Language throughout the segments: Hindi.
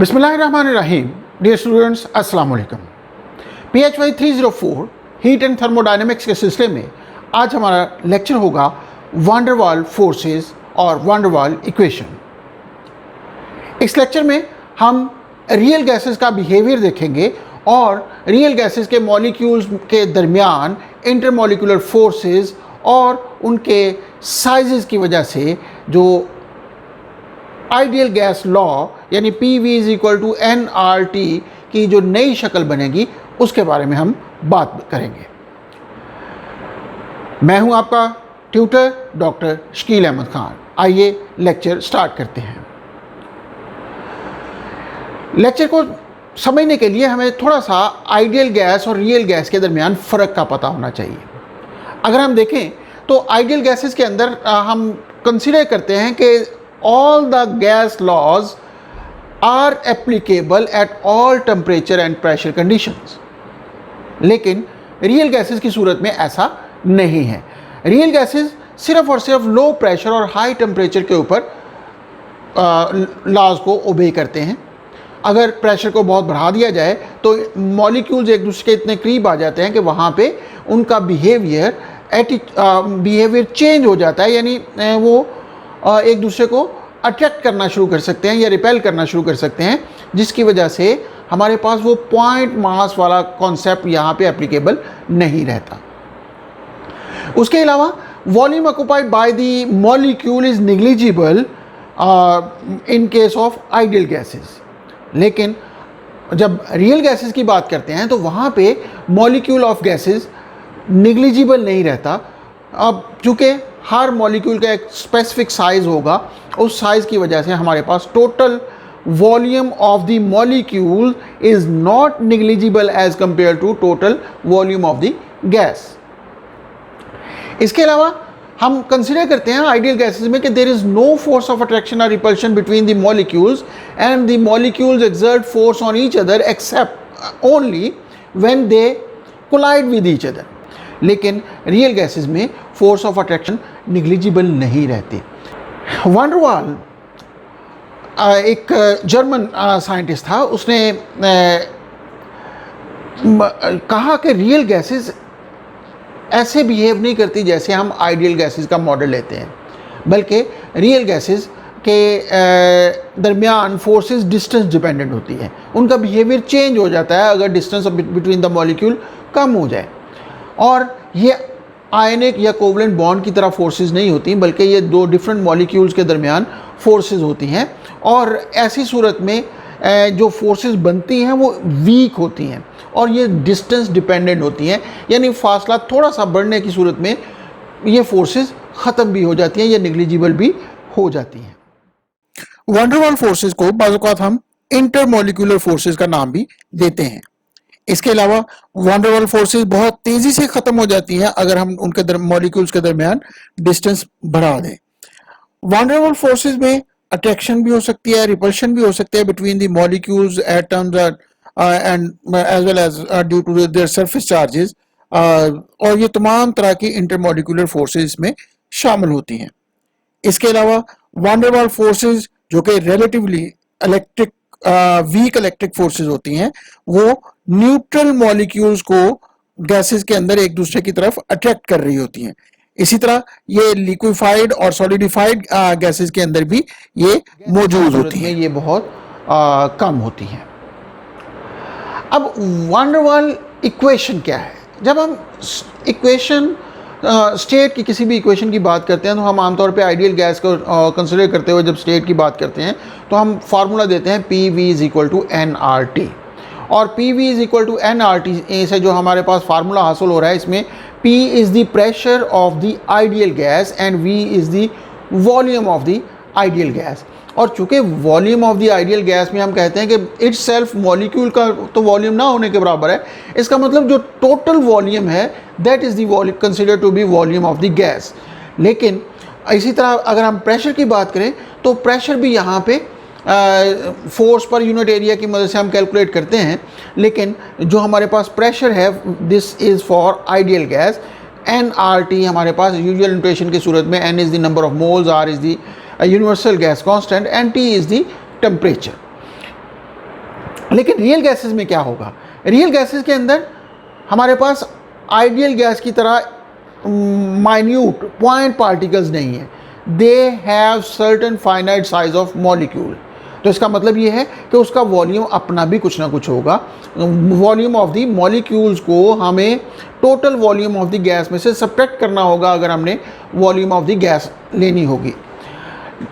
बिस्मिल्लाहिर्रहमानिर्रहीम। डियर स्टूडेंट्स, अस्सलाम वालेकुम। PHY 304 हीट एंड थर्मोडायनेमिक्स के सिलसिले में आज हमारा लेक्चर होगा वान डेर वाल फोर्सेस और वान डेर वाल इक्वेशन। इस लेक्चर में हम रियल गैसेस का बिहेवियर देखेंगे और रियल गैसेस के मॉलिक्यूल्स के दरमियान इंटरमॉलिक्यूलर फोर्सेस और उनके साइजेस की वजह से जो आइडियल गैस लॉ यानी PV is equal to nRT की जो नई शक्ल बनेगी उसके बारे में हम बात करेंगे। मैं हूं आपका ट्यूटर डॉक्टर शकील अहमद खान। आइए लेक्चर स्टार्ट करते हैं। लेक्चर को समझने के लिए हमें थोड़ा सा आइडियल गैस और रियल गैस के दरमियान फ़र्क का पता होना चाहिए। अगर हम देखें तो आइडियल गैसेस के अंदर हम कंसीडर करते हैं कि all the gas laws are applicable at all temperature and pressure conditions। लेकिन रियल गैसेस की सूरत में ऐसा नहीं है। रियल गैसेस सिर्फ और सिर्फ लो प्रेशर और हाई टेम्परेचर के ऊपर लॉज को ओबे करते हैं। अगर प्रेशर को बहुत बढ़ा दिया जाए तो मॉलिक्यूल्स एक दूसरे के इतने करीब आ जाते हैं कि वहाँ पे उनका बिहेवियर चेंज हो जाता है, यानी वो एक दूसरे को अट्रैक्ट करना शुरू कर सकते हैं या रिपेल करना शुरू कर सकते हैं, जिसकी वजह से हमारे पास वो पॉइंट मास वाला कॉन्सेप्ट यहाँ पे एप्लीकेबल नहीं रहता। उसके अलावा volume occupied by the molecule is negligible in case of ideal gases. लेकिन जब रियल गैसेस की बात करते हैं तो वहाँ पे मॉलिक्यूल ऑफ गैसेस निग्लिजिबल नहीं रहता। अब चूँकि हर मॉलिक्यूल का एक स्पेसिफिक साइज़ होगा, उस साइज़ की वजह से हमारे पास total volume of the molecule is not negligible as compare to total volume of the gas. इसके अलावा हम कंसिडर करते हैं आइडियल गैसेस में कि there is no force of attraction और repulsion between the molecules and the molecules exert force on each other except only when they collide with each other. लेकिन रियल गैसेस में फोर्स ऑफ अट्रैक्शन निग्लिजिबल नहीं रहती। वान डेर वाल एक जर्मन साइंटिस्ट था, उसने कहा कि रियल गैसेस ऐसे बिहेव नहीं करती जैसे हम आइडियल गैसेस का मॉडल लेते हैं, बल्कि रियल गैसेस के दरमियान फोर्सेस डिस्टेंस डिपेंडेंट होती है। उनका बिहेवियर चेंज हो जाता है अगर डिस्टेंस बिटवीन द मॉलिक्यूल कम हो जाए। और ये आयनिक या कोवलेंट बॉन्ड की तरह फोर्सेस नहीं होती, बल्कि ये दो डिफरेंट मॉलिक्यूल्स के दरमियान फोर्सेस होती हैं। और ऐसी सूरत में जो फोर्सेस बनती हैं वो वीक होती हैं और ये डिस्टेंस डिपेंडेंट होती हैं, यानी फासला थोड़ा सा बढ़ने की सूरत में ये फोर्सेस ख़त्म भी हो जाती हैं या निग्लिजिबल भी हो जाती हैं। वान डेर वाल फोर्सेस को बाज़ औक़ात हम इंटरमॉलिक्यूलर फोर्सेस का नाम भी देते हैं। इसके अलावा वान डेर वाल फोर्सेस बहुत तेज़ी से ख़त्म हो जाती हैं अगर हम उनके मॉलिक्यूल्स के दरमियान डिस्टेंस बढ़ा दें। वान डेर वाल फोर्सेस में अट्रैक्शन भी हो सकती है, रिपल्शन भी हो सकती है between the molecules atoms and as well as due to their surface charges, और ये तमाम तरह की इंटरमॉलिक्यूलर फोर्सेस में शामिल होती हैं। इसके अलावा वान डेर वाल फोर्सेस जो कि रिलेटिवली वीक इलेक्ट्रिक फोर्सेस होती हैं, वो न्यूट्रल मॉलिक्यूल्स को गैसेस के अंदर एक दूसरे की तरफ अट्रैक्ट कर रही होती हैं। इसी तरह ये लिक्विफाइड और सॉलिडिफाइड गैसेस के अंदर भी ये मौजूद होती हैं, ये बहुत कम होती हैं। अब वान डेर वाल इक्वेशन क्या है? जब हम इक्वेशन स्टेट की किसी भी इक्वेशन की बात करते हैं तो हम आमतौर पे आइडियल गैस को कंसिडर करते हुए जब स्टेट की बात करते हैं तो हम फार्मूला देते हैं PV is equal to nRT। और PV is equal to nRT से जो हमारे पास फार्मूला हासिल हो रहा है, इसमें P is the pressure of the ideal gas and V is the volume of the ideal gas. और चूँकि volume of the ideal gas में हम कहते हैं कि इट्स सेल्फ मॉलिक्यूल का तो वॉल्यूम ना होने के बराबर है, इसका मतलब जो टोटल वॉल्यूम है that is the volume consider to be volume of the gas. लेकिन इसी तरह अगर हम प्रेशर की बात करें तो प्रेशर भी यहाँ पे फोर्स पर यूनिट एरिया की मदद से हम कैलकुलेट करते हैं, लेकिन जो हमारे पास प्रेशर है this is for ideal gas. nRT हमारे पास यूजुअल नोटेशन की सूरत में n is the number of moles, R is the universal gas constant and T is the temperature. लेकिन रियल गैसेस में क्या होगा? रियल गैसेस के अंदर हमारे पास आइडियल गैस की तरह माइन्यूट पॉइंट पार्टिकल्स नहीं है, they have certain finite size of molecule. तो इसका मतलब ये है कि उसका वॉल्यूम अपना भी कुछ ना कुछ होगा। वॉल्यूम ऑफ द मॉलिक्यूल्स को हमें total volume of the gas में से सब्ट्रैक्ट करना होगा अगर हमने वॉल्यूम ऑफ द गैस लेनी होगी।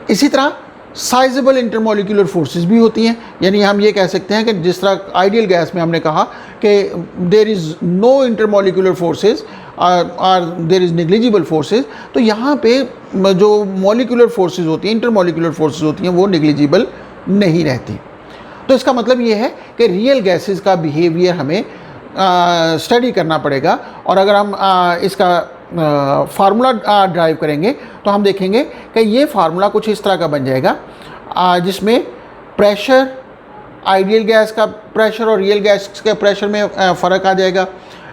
इसी तरह साइजेबल इंटरमोलिकुलर फोर्सेस भी होती हैं, यानी हम ये कह सकते हैं कि जिस तरह आइडियल गैस में हमने कहा कि there is no intermolecular forces और देयर इज़ नेग्लिजिबल फोर्सेस, तो यहाँ पे जो मॉलिकुलर फोर्सेस होती हैं, इंटरमोलिकुलर फोर्सेस होती हैं, वो नेग्लिजिबल नहीं रहती। तो इसका मतलब ये है कि रियल गैसेस का बिहेवियर हमें स्टडी करना पड़ेगा, और अगर हम इसका फार्मूला ड्राइव करेंगे तो हम देखेंगे कि ये फार्मूला कुछ इस तरह का बन जाएगा, जिसमें प्रेशर, आइडियल गैस का प्रेशर और रियल गैस के प्रेशर में फ़र्क आ जाएगा।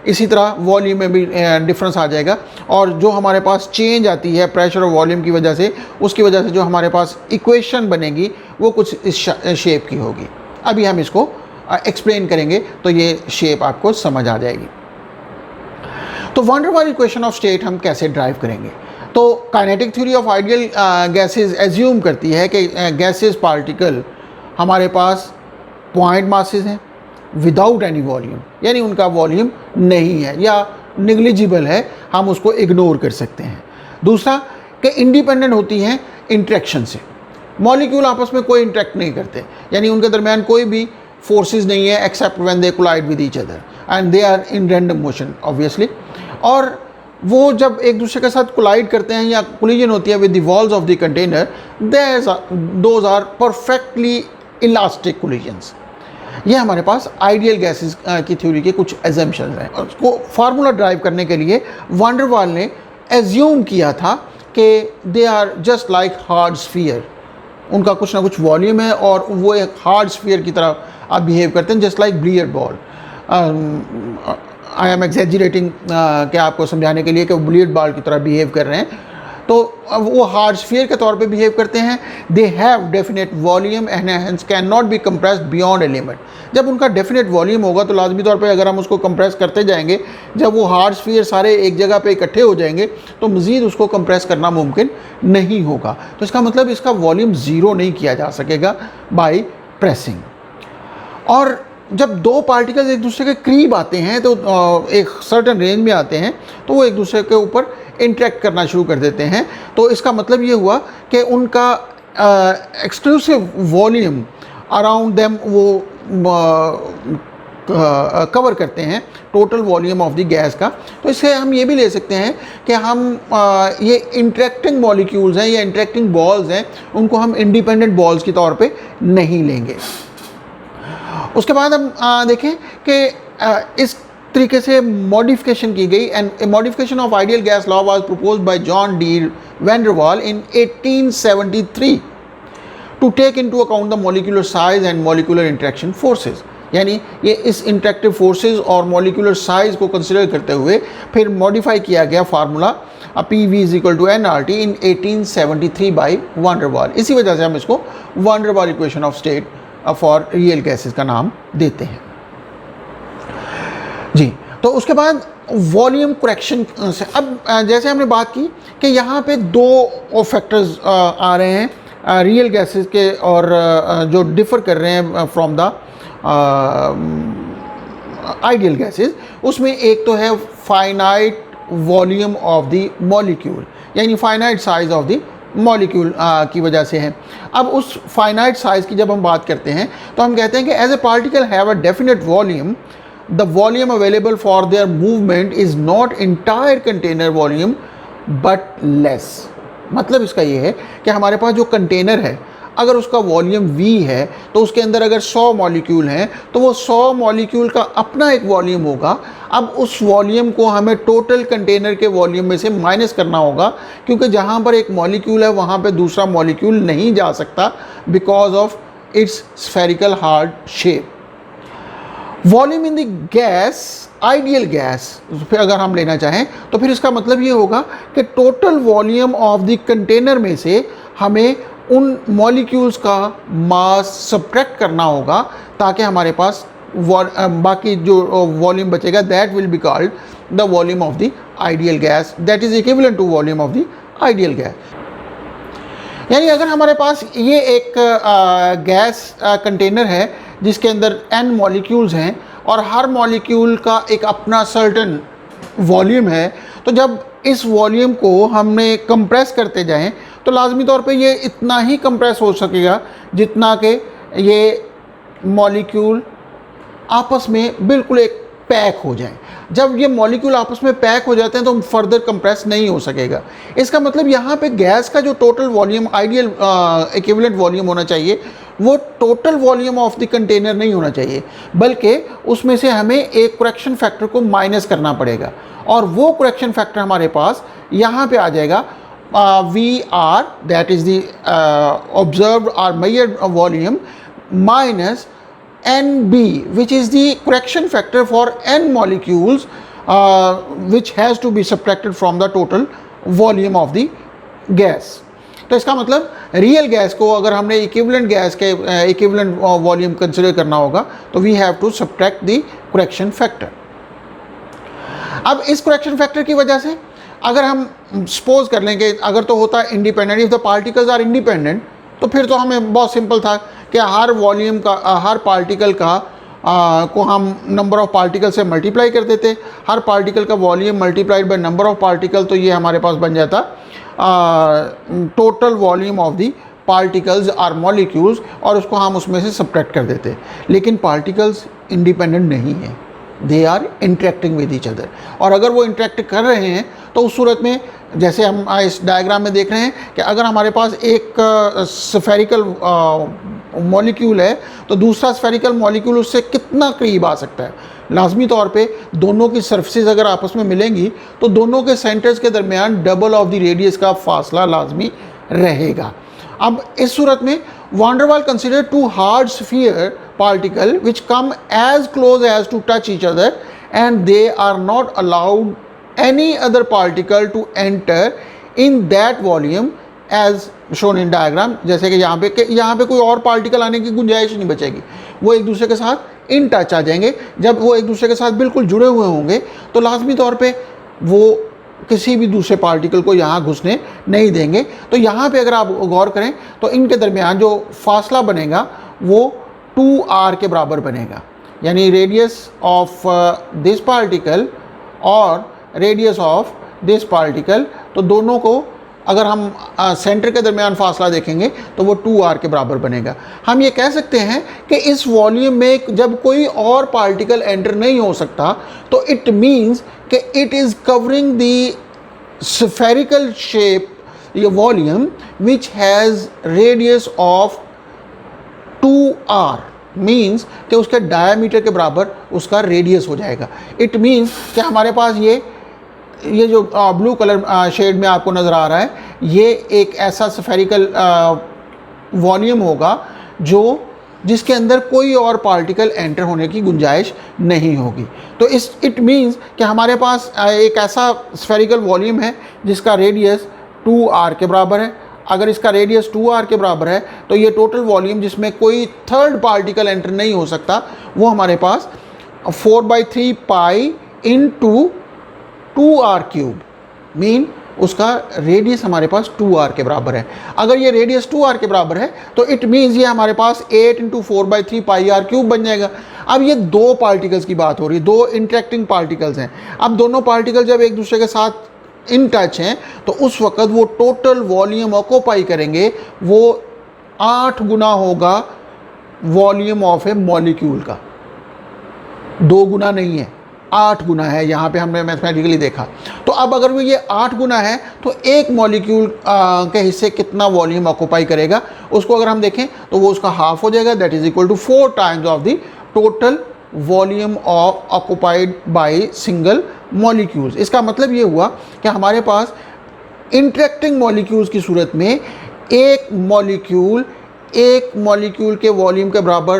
इसी तरह वॉल्यूम में भी डिफरेंस आ जाएगा, और जो हमारे पास चेंज आती है प्रेशर और वॉल्यूम की वजह से, उसकी वजह से जो हमारे पास इक्वेशन बनेगी वो कुछ इस शेप की होगी। अभी हम इसको एक्सप्लेन करेंगे तो ये शेप आपको समझ आ जाएगी। तो वैन वाल इक्वेशन ऑफ स्टेट हम कैसे ड्राइव करेंगे? तो kinetic theory of ideal gases assume करती है कि गैसेस पार्टिकल हमारे पास पॉइंट मासेस हैं विदाउट एनी वॉल्यूम, यानी उनका वॉल्यूम नहीं है या निग्लिजिबल है, हम उसको इग्नोर कर सकते हैं। दूसरा कि इंडिपेंडेंट होती हैं इंटरेक्शन से, मॉलिक्यूल आपस में कोई इंटरेक्ट नहीं करते, यानी उनके दरमियान कोई भी फोर्सेस नहीं है except when they collide with each other and they are in random motion obviously. और वो जब एक दूसरे के साथ कोलाइड करते हैं या कोलिजन होती है with the walls of the container, those are perfectly elastic collisions. ये हमारे पास आइडियल गैसेस की थ्योरी के कुछ एजम्पशंस हैं। उसको फार्मूला ड्राइव करने के लिए वैन डर वाल ने एज्यूम किया था कि they are just like hard sphere, उनका कुछ ना कुछ वॉल्यूम है और वो एक हार्ड स्फीयर की तरह आप बिहेव करते हैं, just like billiard ball. I am exaggerating क्या आपको समझाने के लिए कि वो बिलियर्ड बॉल की तरह बिहेव कर रहे हैं, तो वो हार्ड स्फीयर के तौर पे बिहेव करते हैं। They have definite volume and hence can not be compressed beyond a limit. जब उनका डेफिनेट वॉल्यूम होगा तो लाजमी तौर पे अगर हम उसको कंप्रेस करते जाएंगे, जब वो हार्ड स्फीयर सारे एक जगह पे इकट्ठे हो जाएंगे तो मज़ीद उसको कंप्रेस करना मुमकिन नहीं होगा। तो इसका मतलब इसका वॉल्यूम ज़ीरो नहीं किया जा सकेगा बाय प्रेसिंग। और जब दो पार्टिकल्स एक दूसरे के करीब आते हैं तो एक सर्टेन रेंज में आते हैं तो वो एक दूसरे के ऊपर इंटरेक्ट करना शुरू कर देते हैं। तो इसका मतलब ये हुआ कि उनका एक्सक्लूसिव वॉल्यूम अराउंड देम वो कवर करते हैं total volume of the gas का। तो इससे हम ये भी ले सकते हैं कि हम ये इंटरेक्टिंग मॉलिक्यूल्स हैं या इंटरेक्टिंग बॉल्स हैं, उनको हम इंडिपेंडेंट बॉल्स के तौर पे नहीं लेंगे। उसके बाद हम देखें कि इस तरीके से मॉडिफिकेशन की गई, and modification of ideal gas law was proposed by John D van der Waals in 1873 to take into account the molecular size and molecular interaction forces. यानी ये इस इंटरेक्टिव फोर्सेस और मॉलिक्यूलर साइज को कंसिडर करते हुए फिर मॉडिफाई किया गया formula PV = nRT in 1873 by van der Waals. इसी वजह से हम इसको वैन डर वाल equation of state for real gases का नाम देते हैं जी। तो उसके बाद वॉल्यूम करेक्शन से, अब जैसे हमने बात की कि यहाँ पे दो फैक्टर्स आ रहे हैं रियल गैसेस के और जो डिफ़र कर रहे हैं फ्रॉम द आइडियल गैसेस। उसमें एक तो है finite volume of the molecule, यानी finite size of the molecule की वजह से है। अब उस फाइनाइट साइज की जब हम बात करते हैं तो हम कहते हैं कि as a particle have a definite volume, the volume available for their movement is not entire container volume but less. मतलब इसका ये है कि हमारे पास जो कंटेनर है, अगर उसका वॉल्यूम V है तो उसके अंदर अगर 100 मॉलिक्यूल हैं तो वो 100 मॉलिक्यूल का अपना एक वॉल्यूम होगा। अब उस वॉल्यूम को हमें टोटल कंटेनर के वॉल्यूम में से माइनस करना होगा, क्योंकि जहाँ पर एक मॉलिक्यूल है वहाँ पे दूसरा मॉलिक्यूल नहीं जा सकता because of its spherical hard shape. Volume in the gas, ideal gas फिर अगर हम लेना चाहें तो फिर इसका मतलब ये होगा कि total volume of the container में से हमें उन मॉलिक्यूल्स का मास सब्ट्रैक्ट करना होगा ताकि हमारे पास बाकी जो वॉल्यूम बचेगा that will be called the volume of the ideal gas, that is equivalent to volume of the ideal gas. यानी अगर हमारे पास ये एक गैस कंटेनर है जिसके अंदर n मॉलिक्यूल्स हैं और हर मॉलिक्यूल का एक अपना सर्टेन वॉल्यूम है, तो जब इस वॉल्यूम को हमने कंप्रेस करते जाएं तो लाजमी तौर पे ये इतना ही कंप्रेस हो सकेगा जितना कि ये मॉलिक्यूल आपस में बिल्कुल एक पैक हो जाए। जब ये मॉलिक्यूल आपस में पैक हो जाते हैं तो फर्दर कंप्रेस नहीं हो सकेगा। इसका मतलब यहाँ पे गैस का जो total volume ideal equivalent volume होना चाहिए वो total volume of the container नहीं होना चाहिए, बल्कि उसमें से हमें एक करेक्शन फैक्टर को माइनस करना पड़ेगा और वो करेक्शन फैक्टर हमारे पास यहाँ पे आ जाएगा V R, that is the observed और measured volume minus NB, which is the correction factor for n molecules which has to be subtracted from the total volume of the gas। तो इसका मतलब रियल गैस को अगर हमने इक्विवेलेंट गैस के इक्विवेलेंट वॉल्यूम कंसिडर करना होगा तो we have to subtract the correction factor. अब इस करेक्शन फैक्टर की वजह से अगर हम सपोज कर लें कि अगर तो होता है independent, if the particles are independent, तो फिर तो हमें बहुत सिंपल था कि हर वॉल्यूम का हर पार्टिकल का को हम नंबर ऑफ पार्टिकल से मल्टीप्लाई कर देते, हर पार्टिकल का volume multiplied by number of particle, तो ये हमारे पास बन जाता total volume of the particles or molecules, और उसको हम उसमें से सब्ट्रैक्ट कर देते। लेकिन पार्टिकल्स इंडिपेंडेंट नहीं हैं, they are interacting with each other, और अगर वो इंटरेक्ट कर रहे हैं तो उस सूरत में जैसे हम इस डायग्राम में देख रहे हैं कि अगर हमारे पास एक स्फेरिकल मॉलिक्यूल है तो दूसरा स्फेरिकल मॉलिक्यूल उससे कितना करीब आ सकता है। लाजमी तौर पे दोनों की सरफेसेस अगर आपस में मिलेंगी तो दोनों के सेंटर्स के दरमियान डबल ऑफ द रेडियस का फासला लाजमी रहेगा। अब इस सूरत में van der Waals consider two hard sphere particle which come as close as to touch each other and they are not allowed any other particle to enter in that volume as shown in diagram। जैसे कि यहाँ पे कोई और पार्टिकल आने की गुंजाइश नहीं बचेगी, वो एक दूसरे के साथ इन टच आ जाएंगे। जब वो एक दूसरे के साथ बिल्कुल जुड़े हुए होंगे तो लाजमी तौर पे वो किसी भी दूसरे पार्टिकल को यहाँ घुसने नहीं देंगे। तो यहाँ पे अगर आप गौर करें तो इनके दरमियान जो फासला बनेगा वो 2r के बराबर बनेगा, यानी रेडियस ऑफ दिस पार्टिकल और रेडियस ऑफ दिस पार्टिकल, तो दोनों को अगर हम सेंटर के दरमियान फासला देखेंगे तो वो 2r के बराबर बनेगा। हम ये कह सकते हैं कि इस वॉल्यूम में जब कोई और पार्टिकल एंटर नहीं हो सकता तो इट मीन्स कि it is covering the spherical shape ये volume which has radius of 2r, means कि उसके डायमीटर के बराबर उसका रेडियस हो जाएगा। इट मीन्स कि हमारे पास ये जो ब्लू कलर शेड में आपको नज़र आ रहा है, ये एक ऐसा स्फेरिकल वॉल्यूम होगा जिसके अंदर कोई और पार्टिकल एंटर होने की गुंजाइश नहीं होगी। तो इट मीन्स कि हमारे पास एक ऐसा स्फेरिकल वॉल्यूम है जिसका रेडियस 2r के बराबर है। अगर इसका रेडियस 2r के बराबर है तो ये टोटल वॉल्यूम जिसमें कोई थर्ड पार्टिकल एंटर नहीं हो सकता वो हमारे पास 4/3 pi into 2r cube, mean उसका रेडियस हमारे पास 2r के बराबर है। अगर ये रेडियस 2r के बराबर है तो इट मीन्स ये हमारे पास 8 × 4/3 पाई r क्यूब बन जाएगा। अब ये दो पार्टिकल्स की बात हो रही है, दो इंटरेक्टिंग पार्टिकल्स हैं। अब दोनों पार्टिकल जब एक दूसरे के साथ इन टच हैं तो उस वक्त वो टोटल वॉल्यूम ऑक्यूपाई करेंगे, वो 8 गुना होगा वॉल्यूम ऑफ ए मॉलिक्यूल का, 2 गुना नहीं है, 8 गुना है। यहाँ पे हमने मैथमेटिकली देखा। तो अब अगर वो ये 8 गुना है तो एक मॉलिक्यूल के हिस्से कितना वॉल्यूम ऑक्यूपाई करेगा, उसको अगर हम देखें तो वो उसका हाफ हो जाएगा, that is equal to 4 times of the total volume of occupied by single molecules. इसका मतलब ये हुआ कि हमारे पास इंटरेक्टिंग मॉलिक्यूल्स की सूरत में एक मॉलिक्यूल के वॉल्यूम के बराबर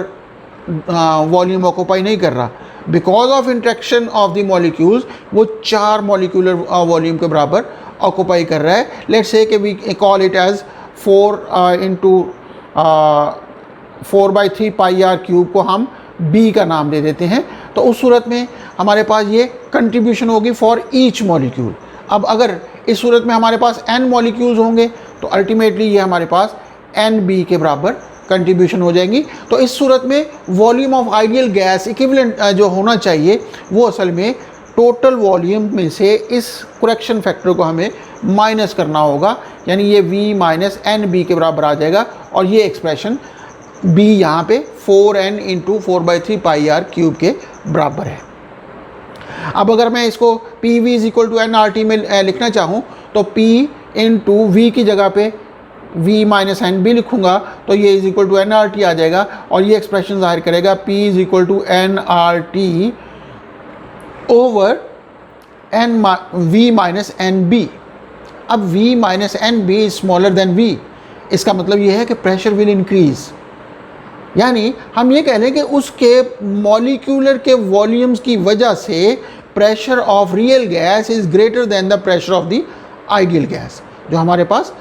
वॉल्यूम ऑक्यूपाई नहीं कर रहा। Because of interaction of the molecules वो 4 मॉलिक्यूलर वॉल्यूम के बराबर ऑक्यूपाई कर रहा है। लेट्स से कि we call it as 4 × 4/3 pi R cube को हम बी का नाम दे देते हैं। तो उस सूरत में हमारे पास ये कंट्रीब्यूशन होगी फॉर ईच मॉलिक्यूल। अब अगर इस सूरत में हमारे पास n मॉलिक्यूल्स होंगे तो अल्टीमेटली ये हमारे पास एन बी के बराबर कंट्रीब्यूशन हो जाएंगी। तो इस सूरत में volume of ideal gas equivalent जो होना चाहिए वो असल में टोटल वॉल्यूम में से इस करेक्शन फैक्टर को हमें माइनस करना होगा, यानी ये V माइनस एन बी के बराबर आ जाएगा। और ये एक्सप्रेशन B यहाँ पे 4n into 4/3 pi R cube के बराबर है। अब अगर मैं इसको PV is equal to nRT में लिखना चाहूँ तो P इंटू वी की जगह पे V माइनस एन बी लिखूँगा तो ये इज इक्वल टू nRT आ जाएगा। और ये एक्सप्रेशन जाहिर करेगा P is equal to nRT over V minus N B. अब V minus N B is smaller than V, इसका मतलब ये है कि प्रेशर विल इंक्रीज, यानी हम ये कह लें कि उसके मॉलिक्यूलर के वॉल्यूम्स की वजह से pressure of real gas is greater than the pressure of the ideal gas. जो हमारे पास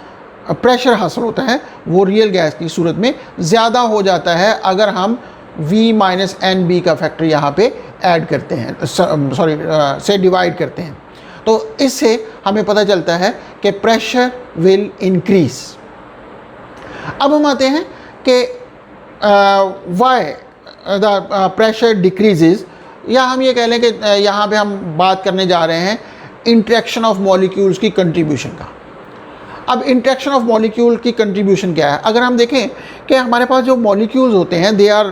प्रेशर हासिल होता है वो रियल गैस की सूरत में ज़्यादा हो जाता है अगर हम V माइनस एन बी का फैक्टर यहाँ पे ऐड करते हैं, से डिवाइड करते हैं। तो इससे हमें पता चलता है कि प्रेशर विल इंक्रीज। अब हम आते हैं कि वाई द प्रेशर डिक्रीजेज, या हम ये कह लें कि यहाँ पे हम बात करने जा रहे हैं इंटरेक्शन ऑफ मॉलिक्यूल्स की कंट्रीब्यूशन का। अब इंटरेक्शन ऑफ मॉलिक्यूल की कंट्रीब्यूशन क्या है? अगर हम देखें कि हमारे पास जो मॉलिक्यूल्स होते हैं they are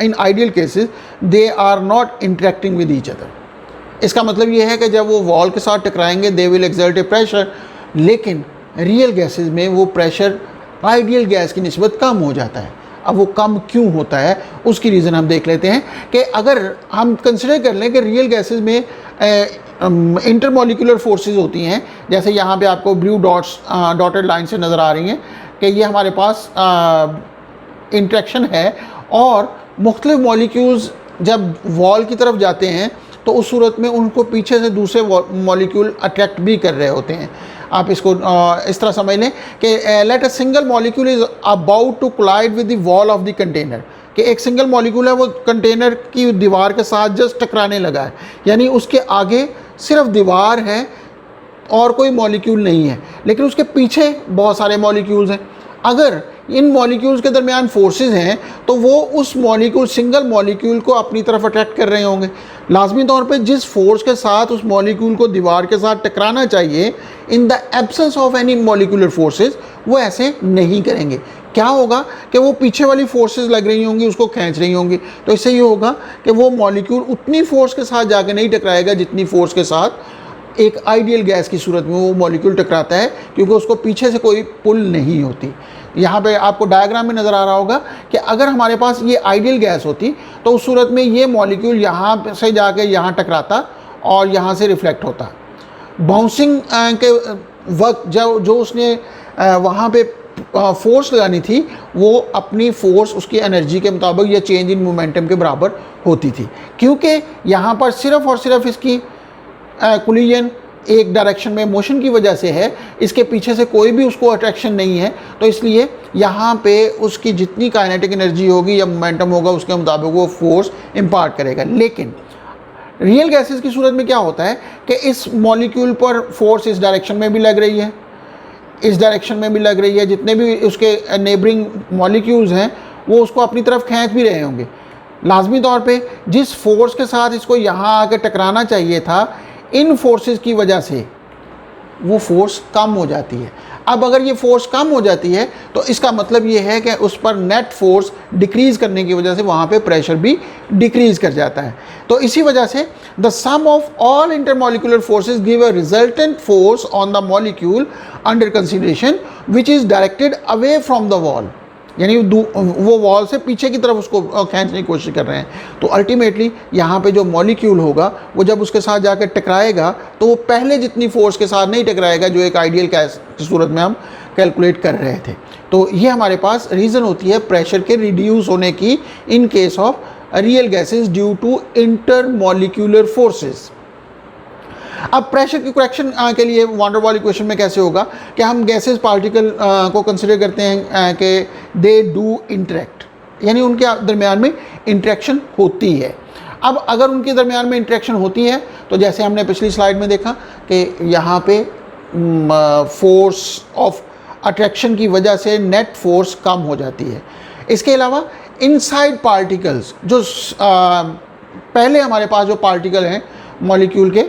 in ideal cases they are not interacting with each other. इसका मतलब ये है कि जब वो वॉल के साथ टकराएंगे they will exert a pressure, लेकिन रियल गैसेस में वो प्रेशर आइडियल गैस की निस्बत कम हो जाता है। अब वो कम क्यों होता है उसकी रीज़न हम देख लेते हैं कि अगर हम कंसिडर कर लें कि रियल गैसेस में इंटरमॉलिक्यूलर फोर्सेस होती हैं, जैसे यहाँ पे आपको ब्लू डॉटेड लाइन से नज़र आ रही हैं कि ये हमारे पास इंटरेक्शन है, और मुख्तलिफ मॉलिक्यूल्स जब वॉल की तरफ जाते हैं तो उस सूरत में उनको पीछे से दूसरे मॉलिक्यूल अट्रैक्ट भी कर रहे होते हैं। आप इसको इस तरह समझ लें कि let a single molecule is about to collide with the wall of the container, कि एक सिंगल मॉलिक्यूल है वो कंटेनर की दीवार के साथ जस्ट टकराने लगा है, यानी उसके आगे सिर्फ दीवार है और कोई मॉलिक्यूल नहीं है, लेकिन उसके पीछे बहुत सारे मॉलिक्यूल्स हैं। अगर इन मॉलिक्यूल्स के दरमियान फोर्सेस हैं तो वो उस मॉलिक्यूल सिंगल मॉलिक्यूल को अपनी तरफ अट्रैक्ट कर रहे होंगे। लाजमी तौर पे जिस फोर्स के साथ उस मॉलिक्यूल को दीवार के साथ टकराना चाहिए, in the absence of any molecular forces वो ऐसे नहीं करेंगे। क्या होगा कि वो पीछे वाली फोर्सेस लग रही होंगी, उसको खींच रही होंगी, तो इससे ये होगा कि वो मॉलिक्यूल उतनी फोर्स के साथ जाके नहीं टकराएगा जितनी फोर्स के साथ एक आइडियल गैस की सूरत में वो मॉलिक्यूल टकराता है, क्योंकि उसको पीछे से कोई पुल नहीं होती। यहाँ पे आपको डायग्राम में नज़र आ रहा होगा कि अगर हमारे पास ये आइडियल गैस होती तो उस सूरत में ये मॉलिक्यूल यहाँ से जाके यहाँ टकराता और यहाँ से रिफ्लेक्ट होता। बाउंसिंग के वक्त जो उसने वहाँ पे फोर्स लगानी थी वो अपनी फोर्स उसकी एनर्जी के मुताबिक या चेंज इन मोमेंटम के बराबर होती थी, क्योंकि यहाँ पर सिर्फ़ और सिर्फ इसकी कोलिजन एक डायरेक्शन में मोशन की वजह से है, इसके पीछे से कोई भी उसको अट्रैक्शन नहीं है, तो इसलिए यहाँ पे उसकी जितनी काइनेटिक एनर्जी होगी या मोमेंटम होगा उसके मुताबिक वो फोर्स इम्पार्ट करेगा। लेकिन रियल गैसेस की सूरत में क्या होता है कि इस मॉलिक्यूल पर फोर्स इस डायरेक्शन में भी लग रही है, इस डायरेक्शन में भी लग रही है, जितने भी उसके नेबरिंग मॉलिक्यूल्स हैं वो उसको अपनी तरफ खींच भी रहे होंगे। लाजमी तौर पे जिस फोर्स के साथ इसको यहाँ आके टकराना चाहिए था, इन फोर्सेस की वजह से वो फोर्स कम हो जाती है। अब अगर ये फोर्स कम हो जाती है तो इसका मतलब ये है कि उस पर नेट फोर्स डिक्रीज़ करने की वजह से वहाँ पे प्रेशर भी डिक्रीज़ कर जाता है। तो इसी वजह से the sum of all intermolecular forces give a resultant force on the molecule under consideration which is directed away from the wall, यानी वो वॉल से पीछे की तरफ उसको खींचने की कोशिश कर रहे हैं। तो अल्टीमेटली यहाँ पे जो मॉलिक्यूल होगा वो जब उसके साथ जाकर टकराएगा तो वो पहले जितनी फोर्स के साथ नहीं टकराएगा जो एक आइडियल गैस की सूरत में हम कैलकुलेट कर रहे थे। तो ये हमारे पास रीज़न होती है प्रेशर के रिड्यूस होने की in case of real gases due to intermolecular forces. अब प्रेशर की करेक्शन के लिए वान डेर वाल इक्वेशन में कैसे होगा कि हम गैसेस पार्टिकल को कंसिडर करते हैं कि दे डू इंटरेक्ट, यानी उनके दरमियान में इंटरेक्शन होती है। अब अगर उनके दरमियान में इंटरेक्शन होती है तो जैसे हमने पिछली स्लाइड में देखा कि यहाँ पे फोर्स ऑफ अट्रैक्शन की वजह से नेट फोर्स कम हो जाती है। इसके अलावा इनसाइड पार्टिकल्स जो पहले हमारे पास जो पार्टिकल हैं मॉलिक्यूल के,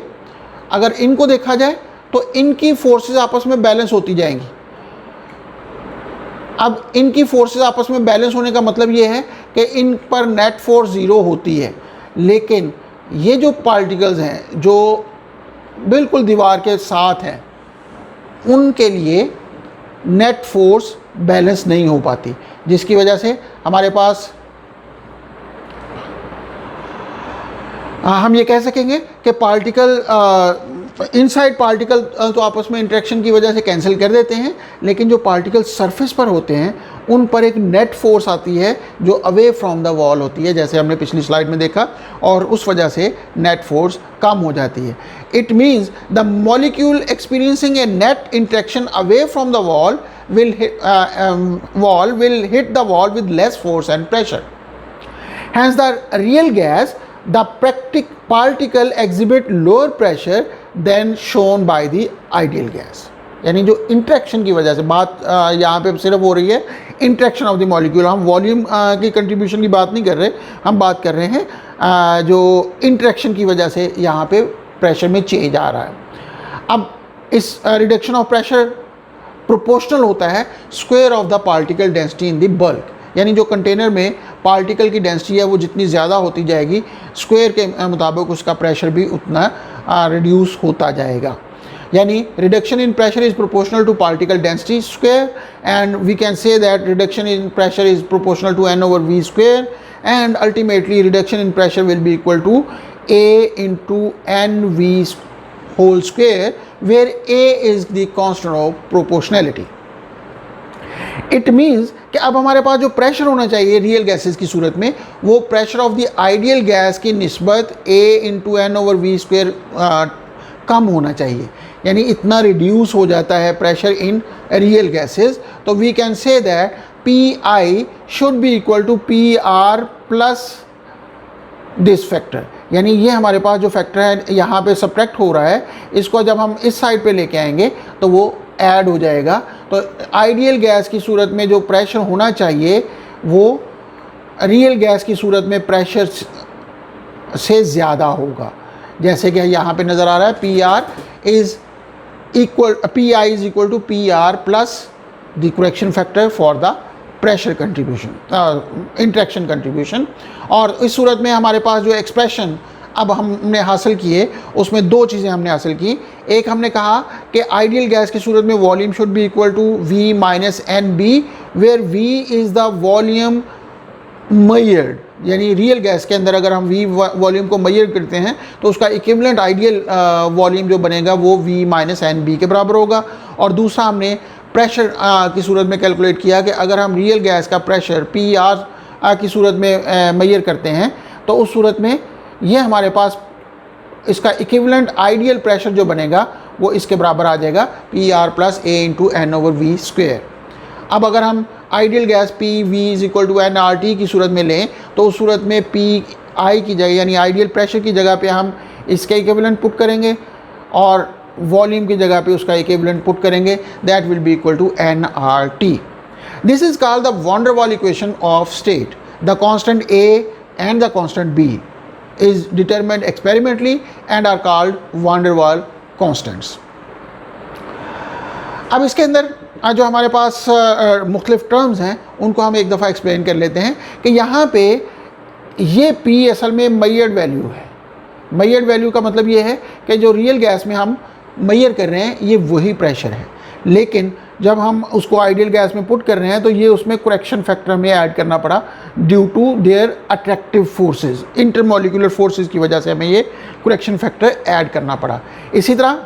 अगर इनको देखा जाए तो इनकी फोर्सेस आपस में बैलेंस होती जाएंगी। अब इनकी फोर्सेस आपस में बैलेंस होने का मतलब ये है कि इन पर नेट फोर्स ज़ीरो होती है, लेकिन ये जो पार्टिकल्स हैं जो बिल्कुल दीवार के साथ हैं उनके लिए नेट फोर्स बैलेंस नहीं हो पाती, जिसकी वजह से हमारे पास हम ये कह सकेंगे कि पार्टिकल इनसाइड पार्टिकल तो आपस में इंटरेक्शन की वजह से कैंसिल कर देते हैं, लेकिन जो पार्टिकल सरफेस पर होते हैं उन पर एक नेट फोर्स आती है जो अवे फ्रॉम द वॉल होती है, जैसे हमने पिछली स्लाइड में देखा, और उस वजह से नेट फोर्स कम हो जाती है। It means the molecule experiencing A net interaction away from the wall will hit the wall with less force and pressure. Hence, the real gas, the particle exhibit lower pressure than shown by the ideal gas. यानी जो इंट्रैक्शन की वजह से बात यहाँ पे सिर्फ हो रही है इंट्रैक्शन ऑफ द मॉलिक्यूल, हम वॉल्यूम की कंट्रीब्यूशन की बात नहीं कर रहे, हम बात कर रहे हैं जो इंट्रैक्शन की वजह से यहाँ पे प्रेशर में चेंज आ रहा है। अब इस रिडक्शन ऑफ प्रेशर प्रोपोर्शनल होता है square of the particle density in the bulk, यानी जो कंटेनर में पार्टिकल की डेंसिटी है वो जितनी ज़्यादा होती जाएगी स्क्वायर के मुताबिक उसका प्रेशर भी उतना रिड्यूस होता जाएगा। यानी reduction in pressure is proportional to particle density square, and we can say that reduction in pressure is proportional to n over v square, and ultimately reduction in pressure will be equal to a into nv whole square, where a is the constant of proportionality. It means कि अब हमारे पास जो प्रेशर होना चाहिए रियल गैसेस की सूरत में वो pressure of the ideal gas की निस्बत a into n over v square कम होना चाहिए, यानी इतना रिड्यूस हो जाता है प्रेशर इन रियल गैसेस। तो we can say that Pi should be equal to PR plus this factor, यानी ये हमारे पास जो फैक्टर है यहाँ पे सब्ट्रैक्ट हो रहा है, इसको जब हम इस साइड पे लेके आएंगे तो वो ऐड हो जाएगा। तो आइडियल गैस की सूरत में जो प्रेशर होना चाहिए वो रियल गैस की सूरत में प्रेशर से ज़्यादा होगा, जैसे कि यहाँ पे नज़र आ रहा है Pi is equal to PR plus the correction factor for the pressure contribution interaction contribution. और इस सूरत में हमारे पास जो एक्सप्रेशन अब हमने हासिल किए उसमें दो चीज़ें हमने हासिल की। एक हमने कहा कि आइडियल गैस की सूरत में volume should be equal to V minus NB, where V is the volume measured, यानी रियल गैस के अंदर अगर हम V वॉल्यूम को मेजर करते हैं तो उसका इक्विवेलेंट आइडियल वॉल्यूम जो बनेगा वो V माइनस NB के बराबर होगा। और दूसरा हमने प्रेशर की सूरत में कैलकुलेट किया कि अगर हम रियल गैस का प्रेशर PR की सूरत में मेजर करते हैं तो उस सूरत में ये हमारे पास इसका इक्विवेलेंट आइडियल प्रेशर जो बनेगा वो इसके बराबर आ जाएगा PR plus A into N over V square. अब अगर हम ideal gas PV is equal to nRT की सूरत में लें तो उस सूरत में PI की जगह यानी आइडियल प्रेशर की जगह पे हम इसके इक्विवेलेंट पुट करेंगे और वॉल्यूम की जगह पे उसका इक्विवेलेंट पुट करेंगे, that will be equal to nRT। This is called the van der Waals equation of state. The constant A and the constant B is determined experimentally and are called van der Waal constants. अब इसके अंदर जो हमारे पास मुख्तलिफ टर्म्स हैं उनको हम एक दफ़ा एक्सप्लेन कर लेते हैं कि यहाँ पे ये P असल में मेजर्ड वैल्यू है। मेजर्ड वैल्यू का मतलब ये है कि जो रियल गैस में हम मेजर कर रहे हैं ये वही प्रेशर है, लेकिन जब हम उसको आइडियल गैस में पुट कर रहे हैं तो ये उसमें करेक्शन फैक्टर हमें ऐड करना पड़ा due to their attractive forces, intermolecular forces की वजह से हमें ये करेक्शन फैक्टर ऐड करना पड़ा। इसी तरह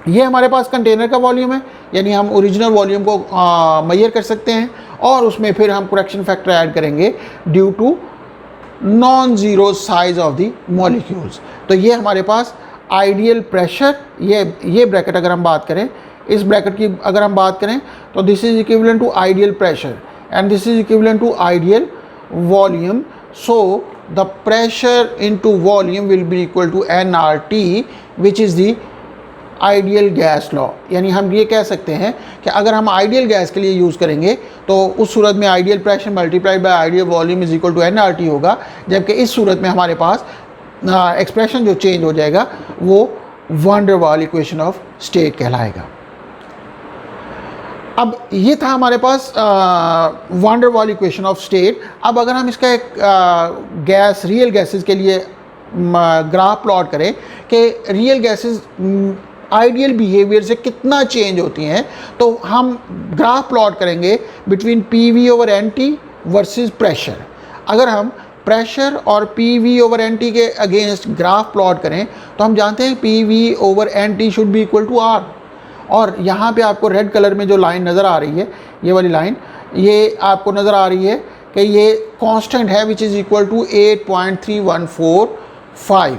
ये हमारे पास कंटेनर का वॉल्यूम है, यानी हम ओरिजिनल वॉल्यूम को मेजर कर सकते हैं और उसमें फिर हम करेक्शन फैक्टर ऐड करेंगे due to non zero size of the molecules. तो ये हमारे पास आइडियल प्रेशर, ये ब्रैकेट अगर हम बात करें, इस ब्रैकेट की अगर हम बात करें तो this is equivalent to ideal pressure and this is equivalent to ideal volume, so the pressure into volume will be equal to nRT, which is the ideal gas law. यानी हम ये कह सकते हैं कि अगर हम आइडियल गैस के लिए यूज़ करेंगे तो उस सूरत में ideal pressure multiplied by ideal volume is equal to nRT होगा, जबकि इस सूरत में हमारे पास एक्सप्रेशन जो चेंज हो जाएगा वो van der Waals equation of state कहलाएगा। अब ये था हमारे पास van der Waals equation of state. अब अगर हम इसका एक गैस रियल गैसेस के लिए ग्राफ प्लॉट करें कि रियल गैसेस आइडियल बिहेवियर से कितना चेंज होती हैं, तो हम ग्राफ प्लॉट करेंगे between P over N T versus pressure. अगर हम प्रेशर और पी ओवर एन टी के अगेंस्ट ग्राफ प्लॉट करें तो हम जानते हैं P over N T should be equal to R. और यहाँ पे आपको रेड कलर में जो लाइन नज़र आ रही है, ये वाली लाइन, ये आपको नज़र आ रही है कि ये कांस्टेंट है विच इज़ इक्वल टू 8.3145।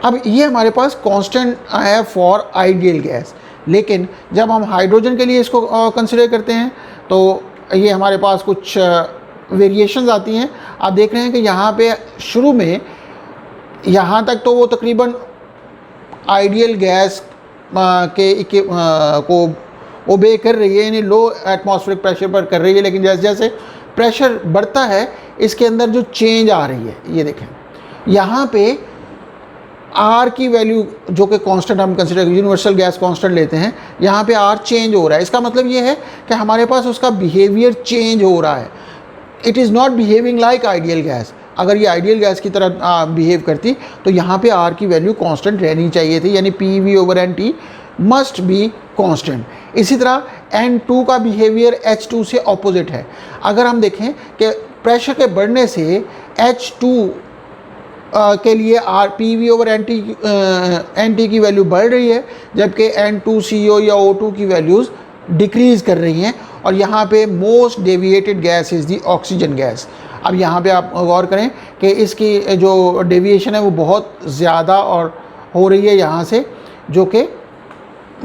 अब ये हमारे पास कांस्टेंट है फॉर आइडियल गैस, लेकिन जब हम हाइड्रोजन के लिए इसको कंसिडर करते हैं तो ये हमारे पास कुछ वेरिएशंस आती हैं। आप देख रहे हैं कि यहाँ पे शुरू में यहाँ तक तो वो तकरीबन आइडियल गैस को ओबे कर रही है, यानी लो एटमॉस्फेरिक प्रेशर पर कर रही है, लेकिन जैसे जैसे प्रेशर बढ़ता है इसके अंदर जो चेंज आ रही है, ये देखें यहाँ पे आर की वैल्यू जो कि कांस्टेंट हम कंसिडर यूनिवर्सल गैस कांस्टेंट लेते हैं, यहाँ पे आर चेंज हो रहा है। इसका मतलब ये है कि हमारे पास उसका बिहेवियर चेंज हो रहा है। It is not behaving like ideal gas. अगर ये आइडियल गैस की तरह बिहेव करती तो यहाँ पे आर की वैल्यू कांस्टेंट रहनी चाहिए थी, यानी P V over N T must be constant. इसी तरह N2 का बिहेवियर H2 से ऑपोजिट है। अगर हम देखें कि प्रेशर के बढ़ने से H2 के लिए आर P V over N T की वैल्यू बढ़ रही है, जबकि N2CO या O2 की वैल्यूज़ डिक्रीज़ कर रही हैं। और यहाँ पे most deviated gas is the oxygen gas. अब यहाँ पे आप गौर करें कि इसकी जो डेविएशन है वो बहुत ज़्यादा और हो रही है यहाँ से, जो कि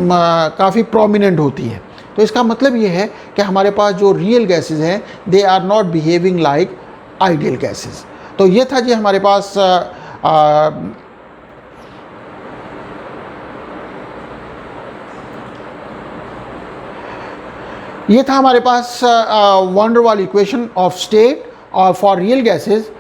काफ़ी प्रोमिनेंट होती है। तो इसका मतलब ये है कि हमारे पास जो रियल गैसेस हैं they are not behaving like ideal gases. तो ये था जी हमारे पास van der Waals equation of state और फॉर रियल गैसेस।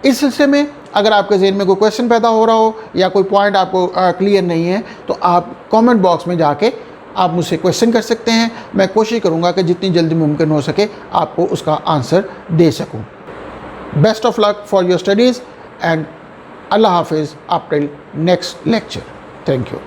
इस सिलसिले में अगर आपके ज़हन में कोई क्वेश्चन पैदा हो रहा हो या कोई पॉइंट आपको क्लियर नहीं है तो आप कमेंट बॉक्स में जाके आप मुझसे क्वेश्चन कर सकते हैं। मैं कोशिश करूँगा कि जितनी जल्दी मुमकिन हो सके आपको उसका आंसर दे सकूँ। Best of luck for your studies and अल्लाह हाफिज़ up till next lecture. Thank you.